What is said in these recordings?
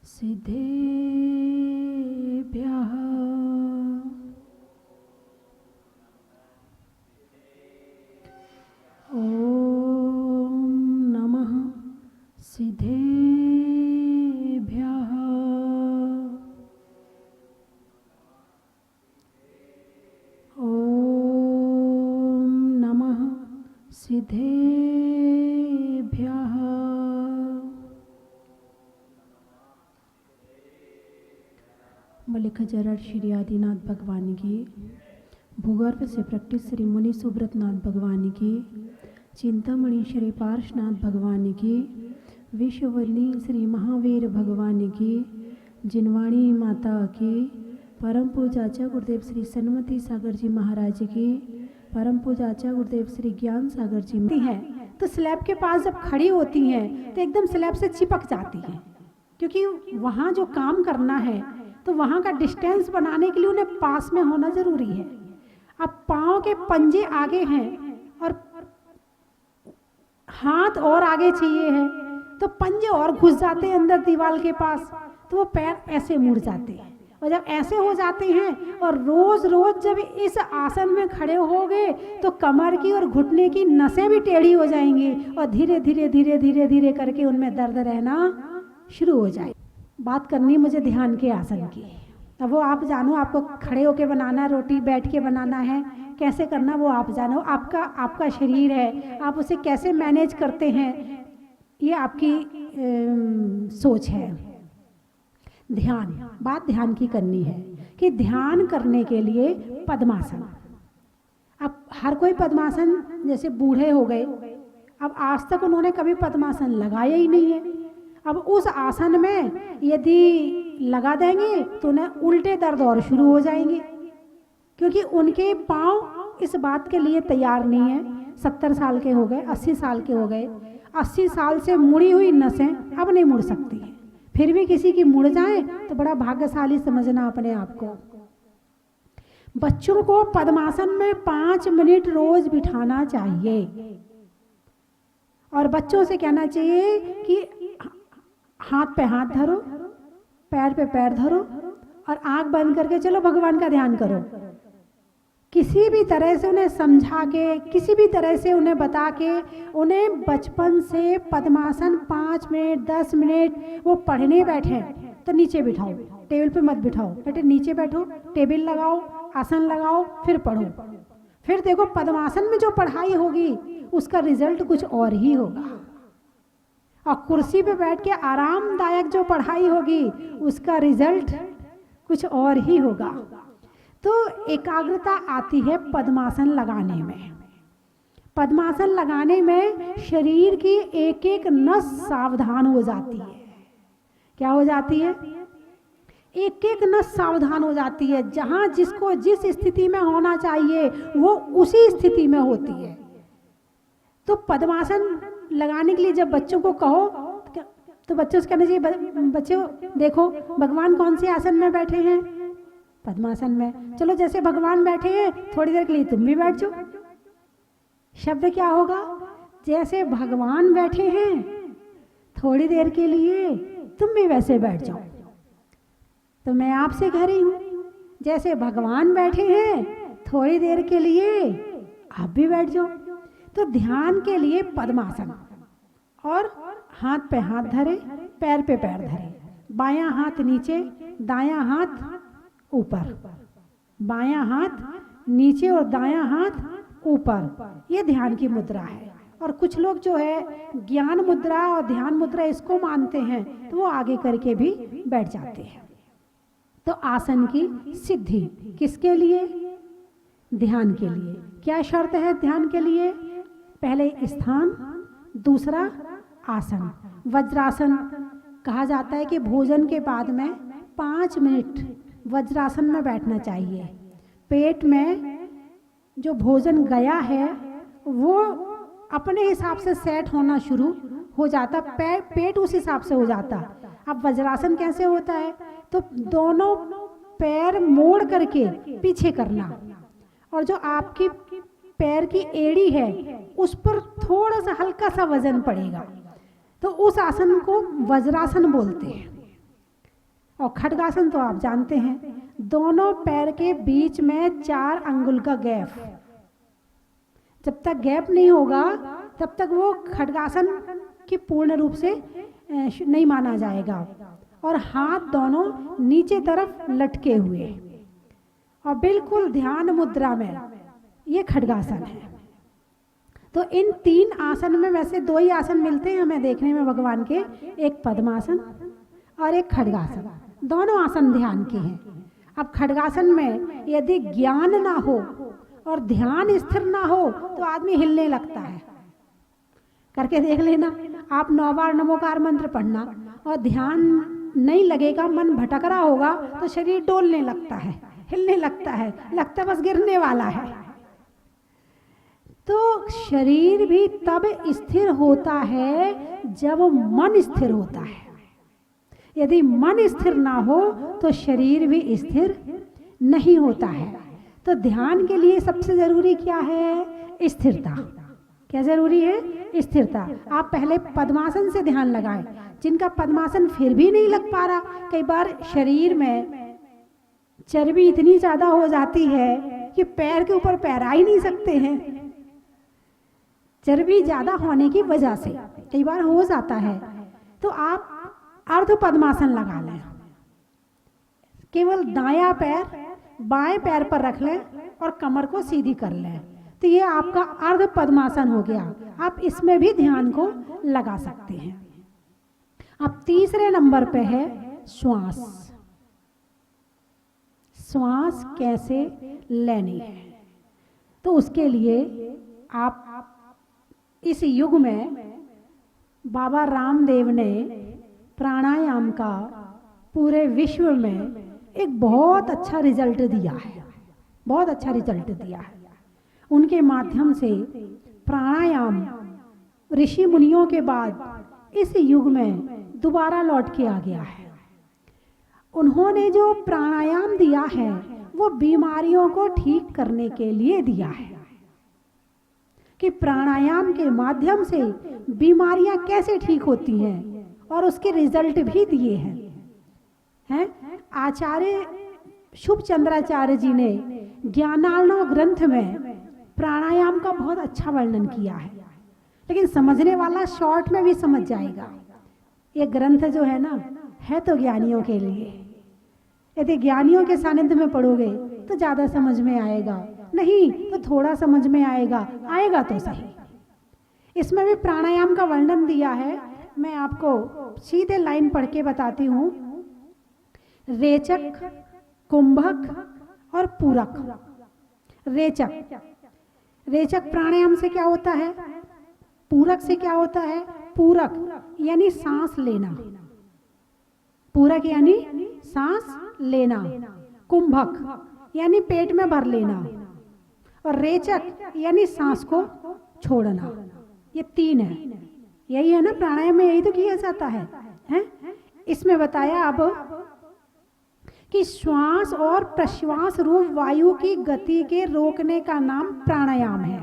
सिद्धेभ्यः ॐ नमः सिद्धेभ्यः ॐ नमः सिद्धेभ्यः मलिक जरड़ श्री आदिनाथ भगवान की, भूगर्भ से प्रकटित श्री मुनि सुब्रतनाथ भगवान की, चिंतामणि श्री पार्शनाथ भगवान की, विश्ववनी श्री महावीर भगवान की, जिनवाणी माता की, परम पूजाचा गुरुदेव श्री सन्मति सागर जी महाराज की, परम पूजाचा गुरुदेव श्री ज्ञान सागर जी है। तो स्लैब के पास जब खड़ी होती हैं तो एकदम स्लैब से चिपक जाती हैं, क्योंकि वहाँ जो काम करना है तो वहाँ का डिस्टेंस बनाने के लिए उन्हें पास में होना जरूरी है। अब पाँव के पंजे आगे हैं और हाथ और आगे चाहिए है, तो पंजे और घुस जाते हैं अंदर दीवार के पास, तो वो पैर ऐसे मुड़ जाते हैं। और जब ऐसे हो जाते हैं और रोज रोज जब इस आसन में खड़े होगे तो कमर की और घुटने की नसें भी टेढ़ी हो जाएंगी और धीरे धीरे धीरे धीरे धीरे करके उनमें दर्द रहना शुरू हो जाए। बात करनी मुझे ध्यान के आसन की। अब वो आप जानो, आपको खड़े होके बनाना, रोटी बैठ के बनाना है, कैसे करना वो आप जानो। आपका शरीर है, आप उसे कैसे मैनेज करते हैं, ये आपकी सोच है। ध्यान, बात ध्यान की करनी है कि ध्यान करने के लिए पद्मासन। अब हर कोई पद्मासन, जैसे बूढ़े हो गए, अब आज तक उन्होंने कभी पद्मासन लगाया ही नहीं है। अब उस आसन में यदि लगा देंगे तो उन्हें उल्टे दर्द और शुरू हो जाएंगे, क्योंकि उनके पाँव इस बात के लिए तैयार नहीं है। 70 साल के हो गए, 80 साल के हो गए, 80 साल से मुड़ी हुई नसें अब नहीं मुड़ सकती हैं। फिर भी किसी की मुड़ जाए तो बड़ा भाग्यशाली समझना अपने आप को। बच्चों को पद्मासन में 5 मिनट रोज बिठाना चाहिए और बच्चों से कहना चाहिए कि हाथ पे हाथ धरो, पैर पे पैर धरो और आंख बंद करके चलो भगवान का ध्यान करो। किसी भी तरह से उन्हें समझा के, किसी भी तरह से उन्हें बता के, उन्हें बचपन से पद्मासन 5 मिनट 10 मिनट वो पढ़ने बैठे तो नीचे बिठाओ, टेबल पे मत बिठाओ, बेटे नीचे बैठो, टेबल लगाओ, आसन लगाओ, फिर पढ़ो। फिर देखो पद्मासन में जो पढ़ाई होगी उसका रिजल्ट कुछ और ही होगा, और कुर्सी पे बैठ के आरामदायक जो पढ़ाई होगी उसका रिजल्ट कुछ और ही होगा। तो एकाग्रता आती है पद्मासन लगाने में। पद्मासन लगाने में शरीर की एक एक नस सावधान हो जाती है। क्या हो जाती है? एक एक नस सावधान हो जाती है। जहां जिसको जिस स्थिति में होना चाहिए वो उसी स्थिति में होती है। तो पद्मासन लगाने के लिए जब बच्चों को कहो तो बच्चों से कहना चाहिए, बच्चों देखो भगवान कौन से आसन में बैठे हैं? पद्मासन में। चलो जैसे भगवान बैठे हैं थोड़ी देर के लिए तुम भी बैठ जाओ। शब्द क्या होगा? जैसे भगवान बैठे हैं थोड़ी देर के लिए तुम भी वैसे बैठ जाओ। तो मैं आपसे कह रही हूं, जैसे भगवान बैठे हैं थोड़ी देर के लिए आप भी बैठ जाओ। तो ध्यान के लिए पद्मासन, और हाथ पे हाथ धरे, पैर पे पैर धरे, बायां हाथ नीचे, दायां हाथ ऊपर, बायां हाथ नीचे और दायां हाथ ऊपर। ये ध्यान की मुद्रा है। और कुछ लोग जो है ज्ञान मुद्रा और ध्यान मुद्रा इसको मानते हैं तो वो आगे करके भी बैठ जाते हैं। तो आसन की सिद्धि किसके लिए? ध्यान के लिए। क्या शर्त है ध्यान के लिए? पहले स्थान, दूसरा आसन। वज्रासन कहा जाता है कि भोजन के बाद में 5 मिनट वज्रासन में बैठना चाहिए। पेट में जो भोजन गया है वो अपने हिसाब से सेट होना शुरू हो जाता, पेट उस हिसाब से हो जाता। अब वज्रासन कैसे होता है? तो दोनों पैर मोड़ करके पीछे करना, और जो आपकी पैर की एड़ी है उस पर थोड़ा सा हल्का सा वजन पड़ेगा, तो उस आसन को वज्रासन बोलते हैं। और खड्गासन तो आप जानते हैं, दोनों पैर के बीच में 4 अंगुल का गैप। जब तक गैप नहीं होगा तब तक वो खड्गासन की पूर्ण रूप से नहीं माना जाएगा। और हाथ दोनों नीचे तरफ लटके हुए और बिल्कुल ध्यान मुद्रा में, ये खड्गासन है। तो इन 3 आसन में वैसे 2 ही आसन मिलते हैं हमें देखने में भगवान के, एक पद्मासन और एक खड्गासन। दोनों आसन ध्यान के हैं। अब खड्गासन में यदि ज्ञान ना हो और ध्यान स्थिर ना हो तो आदमी हिलने लगता है। करके देख लेना, आप 9 बार नमोकार मंत्र पढ़ना और ध्यान नहीं लगेगा, मन भटक रहा होगा तो शरीर डोलने लगता है, हिलने लगता है, लगता बस गिरने वाला है। तो शरीर भी तब स्थिर होता है जब मन स्थिर होता है। यदि मन स्थिर ना हो तो शरीर भी स्थिर नहीं होता है। तो ध्यान के लिए सबसे जरूरी क्या है? स्थिरता। क्या जरूरी है? स्थिरता। आप पहले पद्मासन से ध्यान लगाएं। जिनका पद्मासन फिर भी नहीं लग पा रहा, कई बार शरीर में चर्बी इतनी ज्यादा हो जाती है कि पैर के ऊपर पैर आ ही नहीं सकते हैं। चर्बी ज्यादा होने की वजह से कई बार हो जाता है। तो आप अर्ध पद्मासन लगा लें। केवल दायां पैर बाएं पैर पर रख लें और कमर को सीधी कर लें। तो ये आपका अर्ध पद्मासन हो गया। आप इसमें भी ध्यान को लगा सकते हैं। अब तीसरे नंबर पे है श्वास। श्वास कैसे लेनी है? तो उसके लिए आप इस युग में बाबा रामदेव ने प्राणायाम का पूरे विश्व में एक बहुत अच्छा रिजल्ट दिया है। बहुत अच्छा रिजल्ट दिया है। उनके माध्यम से प्राणायाम ऋषि मुनियों के बाद इस युग में दोबारा लौट के आ गया है। उन्होंने जो प्राणायाम दिया है वो बीमारियों को ठीक करने के लिए दिया है कि प्राणायाम के माध्यम से बीमारियां कैसे ठीक होती हैं, और उसके रिजल्ट भी दिए हैं। आचार्य शुभ चंद्राचार्य जी ने ज्ञानार्णव ग्रंथ में प्राणायाम का बहुत अच्छा वर्णन किया है। लेकिन समझने वाला शॉर्ट में भी समझ जाएगा। ये ग्रंथ जो है ना, है तो ज्ञानियों के लिए। यदि ज्ञानियों के सानिध्य में पढ़ोगे तो ज्यादा समझ में आएगा, नहीं तो थोड़ा समझ में आएगा, आएगा तो सही। इसमें भी प्राणायाम का वर्णन दिया है। मैं आपको सीधे लाइन पढ़ के बताती हूँ। रेचक, कुंभक और पूरक। रेचक, रेचक प्राणायाम से क्या होता है? पूरक से क्या होता है? पूरक यानी सांस लेना। पूरक यानी सांस लेना। कुंभक यानी पेट में भर लेना। और रेचक यानी सांस को छोड़ना। ये 3 है। यही है ना प्राणायाम में, यही तो किया जाता है, हैं? इसमें बताया अब कि श्वास और प्रश्वास रूप वायु की गति के रोकने का नाम प्राणायाम है।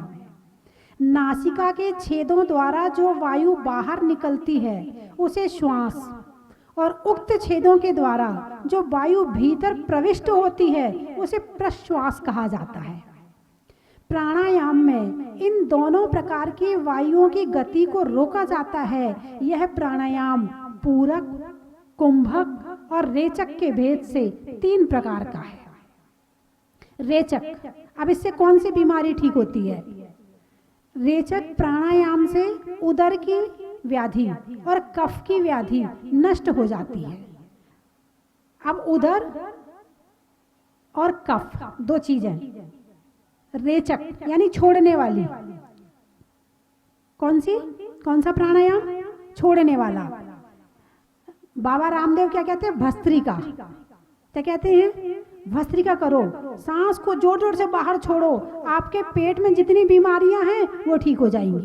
नासिका के छेदों द्वारा जो वायु बाहर निकलती है उसे श्वास, और उक्त छेदों के द्वारा जो वायु भीतर प्रविष्ट होती है उसे प्रश्वास कहा जाता है। प्राणायाम में इन दोनों प्रकार की वायुओं की गति को रोका जाता है। यह प्राणायाम पूरक, कुंभक और रेचक के भेद से 3 प्रकार का है। रेचक, अब इससे कौन सी बीमारी ठीक होती है? रेचक प्राणायाम से उदर की व्याधि और कफ की व्याधि नष्ट हो जाती है। अब उदर और कफ 2 चीजें। रेचक यानी छोड़ने वाली। कौन सी? कौन सा प्राणायाम? छोड़ने वाला। बाबा रामदेव क्या कहते हैं? भस्त्रिका। क्या कहते हैं? भस्त्रिका करो। सांस को जोर जोर से बाहर छोड़ो, आपके पेट में जितनी बीमारियां हैं वो ठीक हो जाएंगी।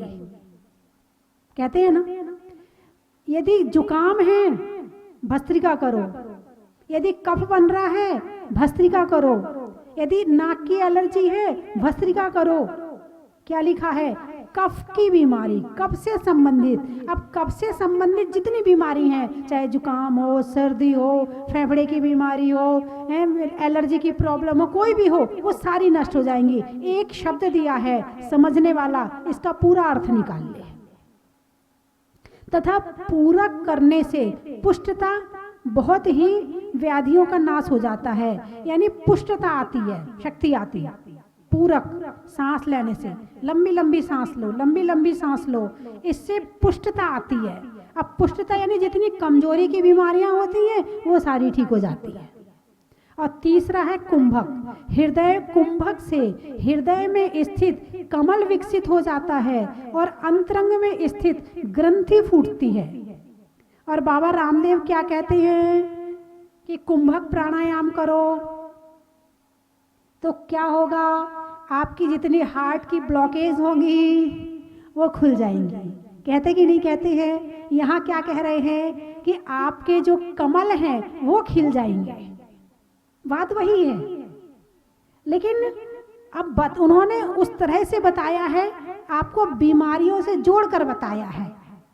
कहते हैं ना, यदि जुकाम है भस्त्रिका करो, यदि कफ बन रहा है भस्त्रिका करो, यदि नाक की एलर्जी है भस्त्रिका करो। क्या लिखा है? कफ की बीमारी, कफ से संबंधित, अब कफ से संबंधित जितनी बीमारी हैं, चाहे जुकाम हो, सर्दी हो, फेफड़े की बीमारी हो, एलर्जी की प्रॉब्लम हो, कोई भी हो, वो सारी नष्ट हो जाएंगी। एक शब्द दिया है, समझने वाला इसका पूरा अर्थ निकाल ले। तथा पूरक करने से पुष्टता, बहुत ही व्याधियों का नाश हो जाता है, यानी पुष्टता आती है, शक्ति आती है। पूरक, सांस लेने से लंबी लंबी सांस लो, लंबी लंबी सांस लो, इससे पुष्टता आती है। अब पुष्टता यानी जितनी कमजोरी की बीमारियां होती हैं वो सारी ठीक हो जाती है। और तीसरा है कुंभक। हृदय कुंभक से हृदय में स्थित कमल विकसित हो जाता है और अंतरंग में स्थित ग्रंथि फूटती है। और बाबा रामदेव क्या कहते हैं कि कुंभक प्राणायाम करो तो क्या होगा, आपकी जितनी हार्ट की ब्लॉकेज होंगी वो खुल जाएंगी। कहते कि नहीं कहते हैं? यहाँ क्या कह रहे हैं कि आपके जो कमल हैं वो खिल जाएंगे। बात वही है, लेकिन अब उन्होंने उस तरह से बताया है, आपको बीमारियों से जोड़कर बताया है।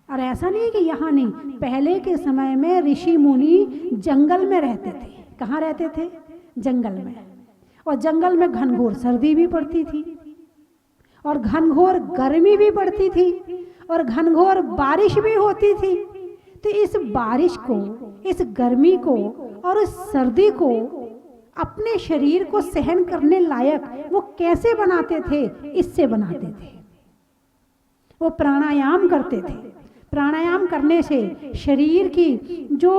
और ऐसा नहीं कि यहाँ नहीं, पहले के समय में ऋषि मुनि जंगल में रहते थे। कहाँ रहते थे? जंगल में। और जंगल में घनघोर सर्दी भी पड़ती थी और घनघोर गर्मी भी पड़ती थी और घनघोर बारिश भी होती थी। तो इस बारिश को, इस गर्मी को और इस सर्दी को अपने शरीर को सहन करने लायक वो कैसे बनाते थे? इससे बनाते थे। वो प्राणायाम करते थे। प्राणायाम करने से शरीर की जो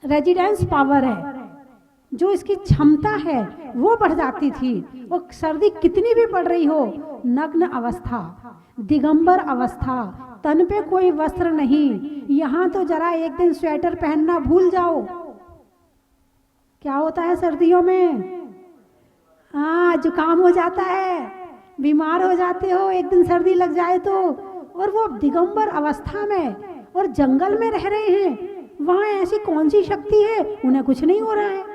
रेजिडेंस पावर है, जो इसकी क्षमता है, वो बढ़ जाती थी। वो सर्दी कितनी भी पड़ रही हो, नग्न अवस्था, दिगंबर अवस्था, तन पे कोई वस्त्र नहीं, यहाँ तो जरा एक दिन स्वेटर पहनना भूल जाओ। क्या होता है सर्दियों में? हाँ, जुकाम हो जाता है, बीमार हो जाते हो एक दिन सर्दी लग जाए तो। और वो दिगंबर अवस्था में और जंगल में रह रहे हैं, वहाँ ऐसी कौन सी शक्ति है? उन्हें कुछ नहीं हो रहा है।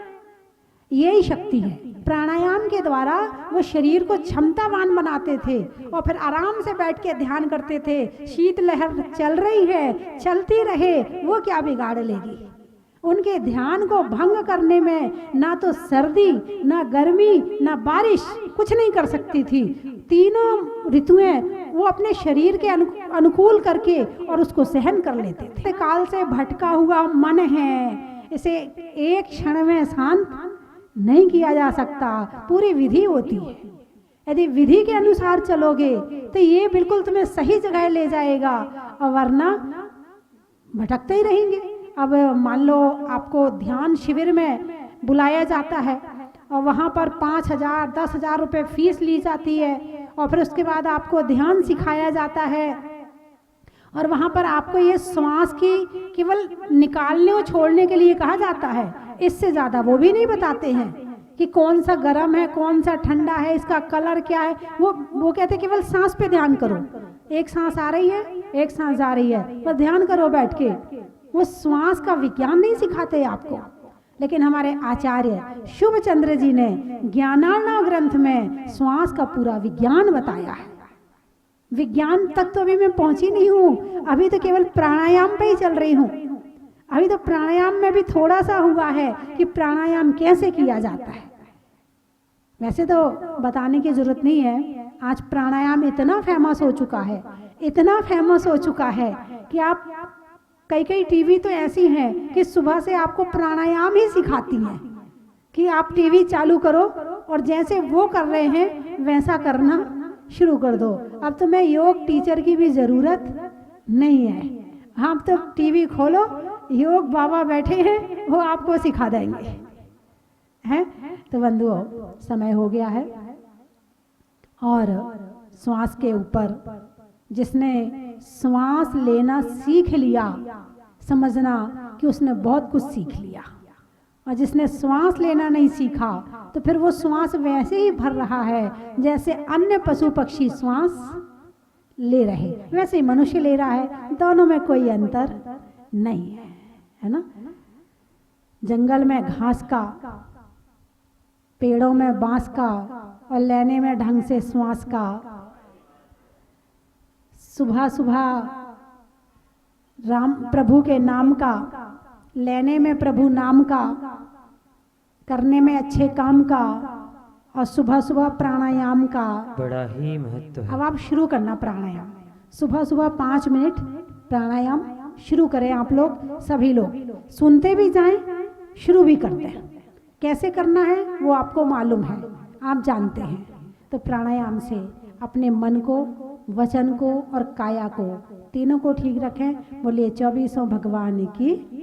यही शक्ति है। प्राणायाम के द्वारा वो शरीर को क्षमतावान बनाते थे और फिर आराम से बैठ के ध्यान करते थे। शीत लहर चल रही है, चलती रहे, वो क्या बिगाड़ लेगी। उनके ध्यान को भंग करने में ना तो सर्दी, ना गर्मी, ना बारिश कुछ नहीं कर सकती थी। तीनों ऋतुएं वो अपने शरीर के अनुकूल करके और उसको सहन कर लेते थे। काल से भटका हुआ मन है, इसे एक क्षण में शांत नहीं किया जा सकता। पूरी विधि होती है। यदि विधि के अनुसार चलोगे तो ये बिल्कुल तुम्हें सही जगह ले जाएगा, और वरना भटकते ही रहेंगे। अब मान लो आपको ध्यान शिविर में बुलाया जाता है और वहाँ पर 5,000 10,000 रुपये फीस ली जाती है, और फिर उसके बाद आपको ध्यान सिखाया जाता है, और वहाँ पर आपको ये श्वास की केवल निकालने और छोड़ने के लिए कहा जाता है। इससे ज़्यादा वो भी नहीं बताते हैं कि कौन सा गर्म है, कौन सा ठंडा है, इसका कलर क्या है। वो कहते हैं केवल सांस पे ध्यान करो। एक सांस आ रही है, एक सांस जा रही है, पर ध्यान करो बैठ के। वो श्वास का विज्ञान नहीं सिखाते आपको। लेकिन हमारे आचार्य शुभ चंद्र जी ने ज्ञानार्णव ग्रंथ में श्वास का पूरा विज्ञान बताया है। विज्ञान तक तो अभी मैं पहुंची नहीं हूँ, अभी तो केवल प्राणायाम पे ही चल रही हूँ। अभी तो प्राणायाम में भी थोड़ा सा हुआ है कि प्राणायाम कैसे किया जाता है। वैसे तो बताने की जरूरत नहीं है, आज प्राणायाम इतना फेमस हो चुका है, इतना फेमस हो चुका है कि आप कई टीवी तो ऐसी हैं कि सुबह से आपको प्राणायाम ही सिखाती हैं कि आप टीवी चालू करो और जैसे वो कर रहे हैं वैसा करना शुरू कर दो। अब तो मैं योग टीचर की भी ज़रूरत नहीं है। आप तो टीवी खोलो, योग बाबा बैठे हैं, वो आपको सिखा देंगे। हैं? तो बंधुओं, समय हो गया है और श्वास के ऊपर जिसने श्वास लेना सीख लिया, समझना कि उसने बहुत कुछ सीख लिया। और जिसने श्वास लेना नहीं सीखा तो फिर वो श्वास वैसे ही भर रहा है जैसे अन्य पशु पक्षी श्वास ले रहे, वैसे ही मनुष्य ले रहा है। दोनों में कोई अंतर नहीं है, है ना। जंगल में घास का, पेड़ों में बांस का और लेने में ढंग से श्वास का। सुबह सुबह राम प्रभु के नाम का लेने में, प्रभु नाम का करने में, अच्छे काम का, और सुबह सुबह प्राणायाम का बड़ा ही महत्व है। अब आप शुरू करना प्राणायाम, सुबह सुबह 5 मिनट प्राणायाम शुरू करें। आप लोग सभी लोग सुनते भी जाएं, शुरू भी करते हैं। कैसे करना है वो आपको मालूम है, आप जानते हैं। तो प्राणायाम से अपने मन को, वचन को और काया को, तीनों को ठीक रखें। बोलिए 24 भगवान की